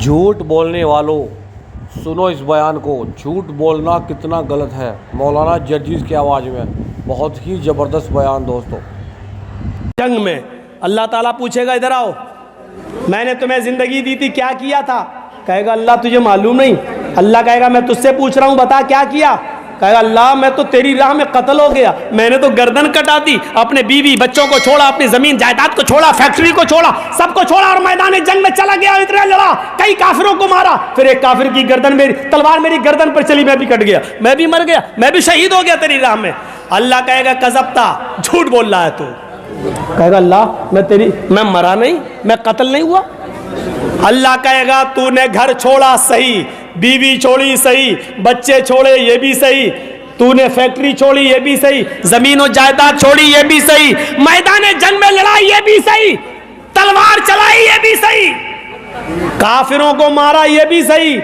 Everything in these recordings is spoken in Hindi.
झूठ बोलने वालों, सुनो इस बयान को। झूठ बोलना कितना गलत है। मौलाना जर्जीस की आवाज़ में बहुत ही ज़बरदस्त बयान दोस्तों। जंग में अल्लाह ताला पूछेगा, इधर आओ, मैंने तुम्हें ज़िंदगी दी थी, क्या किया था? कहेगा अल्लाह तुझे मालूम नहीं। अल्लाह कहेगा मैं तुझसे पूछ रहा हूँ, बता क्या किया? कहेगा अल्लाह मैं तो तेरी राह में कत्ल हो गया, मैंने तो गर्दन कटा दी, अपने बीवी बच्चों को छोड़ा, अपनी ज़मीन जायदाद को छोड़ा, फैक्ट्री को छोड़ा, सबको छोड़ा और मैदान जंग में चला गया। इतना लड़ा, कई काफिरों को मारा, फिर एक काफिर की गर्दन मेरी तलवार मेरी गर्दन पर चली, मैं भी कट गया, मैं भी मर गया, मैं भी शहीद हो गया तेरी राह में। अल्लाह कहेगा कज़ब्ता, झूठ बोल रहा है तू। कहेगा अल्लाह मैं मरा नहीं, मैं कत्ल नहीं हुआ। अल्लाह कहेगा तूने घर छोड़ा सही, बीवी छोड़ी सही, बच्चे छोड़े ये भी सही, तूने फैक्ट्री छोड़ी ये भी सही, जमीन और जायदाद छोड़ी ये भी सही, मैदान जंग में लड़ाई ये भी सही, तलवार चलाई ये भी सही, काफिरों को मारा ये भी सही,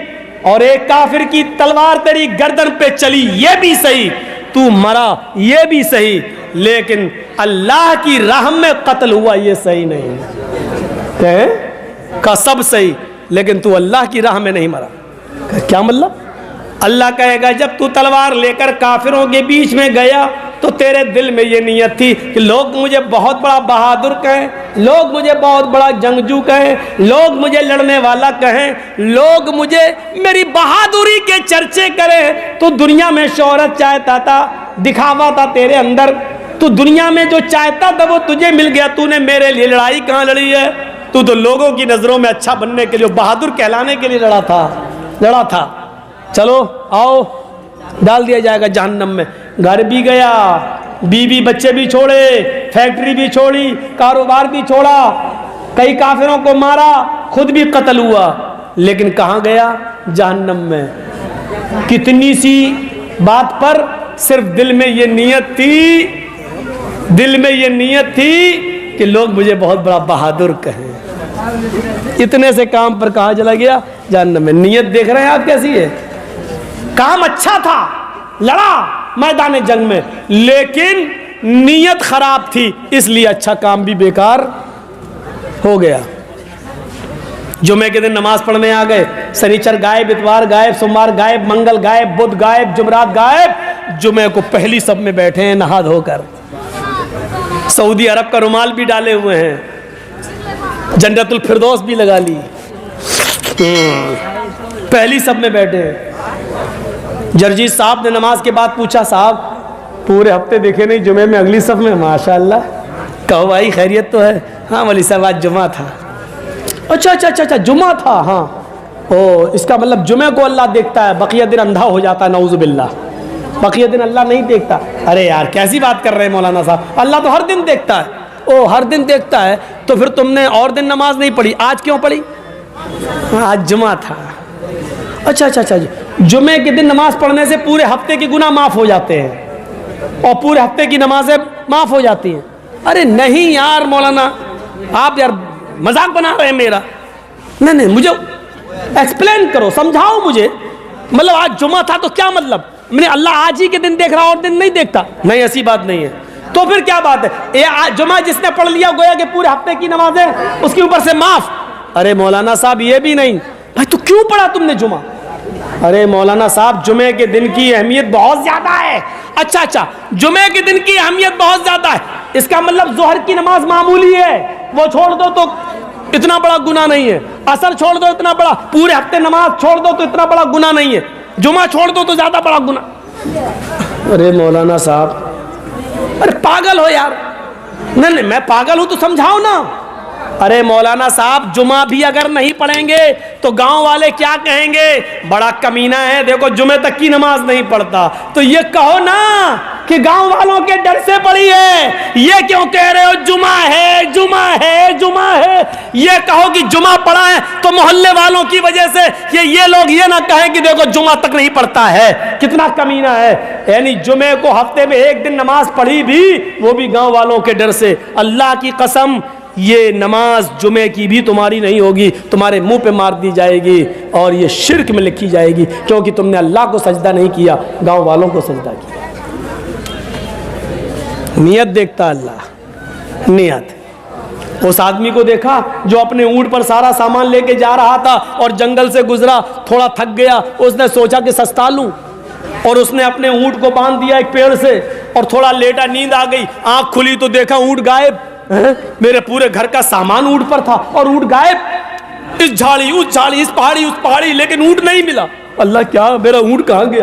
और एक काफिर की तलवार तेरी गर्दन पे चली ये भी सही, तू मरा ये भी सही, लेकिन अल्लाह की राह में कत्ल हुआ ये सही नहीं है। का सब सही, लेकिन तू अल्लाह की राह में नहीं मरा। क्या मतलब? अल्लाह कहेगा जब तू तलवार लेकर काफिरों के बीच में गया तो तेरे दिल में ये नीयत थी कि लोग मुझे बहुत बड़ा बहादुर कहें, लोग मुझे बहुत बड़ा जंगजू कहें, लोग मुझे लड़ने वाला कहें, लोग मुझे मेरी बहादुरी के चर्चे करें। तो दुनिया में शोहरत चाहता था, दिखावा था तेरे अंदर, तो दुनिया में जो चाहता था वो तुझे मिल गया। तूने मेरे लिए लड़ाई कहाँ लड़ी है? तू तो लोगों की नज़रों में अच्छा बनने के लिए, बहादुर कहलाने के लिए लड़ा था। चलो आओ, डाल दिया जाएगा जहन्नम में। घर भी गया, बीवी बच्चे भी छोड़े, फैक्ट्री भी छोड़ी, कारोबार भी छोड़ा, कई काफिरों को मारा, खुद भी कत्ल हुआ, लेकिन कहाँ गया? जहन्नम में। कितनी सी बात पर सिर्फ दिल में ये नीयत थी कि लोग मुझे बहुत बड़ा बहादुर कहें। इतने से काम पर कहाँ चला गया? जहन्नम में। नीयत देख रहे हैं आप कैसी है? काम अच्छा था, लड़ा मैदान जंग में, लेकिन नीयत खराब थी, इसलिए अच्छा काम भी बेकार हो गया। जुमे के दिन नमाज पढ़ने आ गए, शनिचर गायब, इतवार गायब, सोमवार गायब, मंगल गायब, बुध गायब, जुमरात गायब। जुमे को पहली सब में बैठे हैं नहा धोकर, सऊदी अरब का रुमाल भी डाले हुए हैं, जन्नतुल फिरदौस भी लगा ली, पहली सब में बैठे। जर्जीस साहब ने नमाज के बाद पूछा, साहब पूरे हफ्ते देखे नहीं, जुमे में अगली सब में, माशाअल्लाह। कहो भाई खैरियत तो है? हाँ मौलवी साहब आज जुमा था। अच्छा जुमा था, हाँ। ओ इसका मतलब जुमे को अल्लाह देखता है, बकिया दिन अंधा हो जाता है, नऊजुबिल्लाह। बकिया दिन अल्लाह नहीं देखता। अरे यार कैसी बात कर रहे हैं मौलाना साहब, अल्लाह तो हर दिन देखता है। ओ हर दिन देखता है तो फिर तुमने और दिन नमाज नहीं पढ़ी, आज क्यों पढ़ी? आज जुमा था। अच्छा जुमे के दिन नमाज पढ़ने से पूरे हफ्ते के गुनाह माफ़ हो जाते हैं और पूरे हफ्ते की नमाजें माफ़ हो जाती हैं। अरे नहीं यार मौलाना, आप यार मजाक बना रहे हैं मेरा। नहीं मुझे एक्सप्लेन करो, समझाओ मुझे। मतलब आज जुमा था तो क्या मतलब? मैंने अल्लाह आज ही के दिन देख रहा और दिन नहीं देखता? नहीं, ऐसी बात नहीं है। तो फिर क्या बात है? ये जुमा जिसने पढ़ लिया गोया कि पूरे हफ्ते की नमाजें उसके ऊपर से माफ़। अरे मौलाना साहब ये भी नहीं। भाई तो क्यों पढ़ा तुमने जुमा? अरे मौलाना साहब जुमे के दिन की अहमियत बहुत ज़्यादा है। अच्छा जुमे के दिन की अहमियत बहुत ज़्यादा है, इसका मतलब जोहर की नमाज मामूली है, वो छोड़ दो तो इतना बड़ा गुनाह नहीं है। असर छोड़ दो इतना बड़ा, पूरे हफ्ते नमाज छोड़ दो तो इतना बड़ा गुनाह नहीं है, जुमा छोड़ दो तो ज़्यादा बड़ा गुनाह। अरे मौलाना साहब, अरे पागल हो यार। नहीं मैं पागल हूँ तो समझाओ ना। अरे मौलाना साहब जुमा भी अगर नहीं पढ़ेंगे तो गांव वाले क्या कहेंगे? बड़ा कमीना है, देखो जुमे तक की नमाज नहीं पढ़ता। तो ये कहो ना कि गांव वालों के डर से पढ़ी है। ये क्यों कह रहे हो जुमा है जुमा है जुमा है? ये कहो कि जुमा पढ़ा है तो मोहल्ले वालों की वजह से ये लोग ये ना कहें कि देखो जुमा तक नहीं पढ़ता है, कितना कमीना है। यानी जुमे को हफ्ते में एक दिन नमाज पढ़ी भी, वो भी गांव वालों के डर से। अल्लाह की कसम ये नमाज जुमे की भी तुम्हारी नहीं होगी, तुम्हारे मुंह पे मार दी जाएगी और ये शिर्क में लिखी जाएगी, क्योंकि तुमने अल्लाह को सजदा नहीं किया, गांव वालों को सजदा किया। नियत देखता अल्लाह, नियत। उस आदमी को देखा जो अपने ऊंट पर सारा सामान लेके जा रहा था और जंगल से गुजरा, थोड़ा थक गया, उसने सोचा कि सस्ता लूं और उसने अपने ऊंट को बांध दिया एक पेड़ से और थोड़ा लेटा, नींद आ गई, आंख खुली तो देखा ऊंट गायब। मेरे पूरे घर का सामान ऊंट पर था और ऊंट गायब। इस झाड़ी उस झाड़ी, इस पहाड़ी उस पहाड़ी, लेकिन ऊंट नहीं मिला। अल्लाह क्या, मेरा ऊंट कहाँ गया?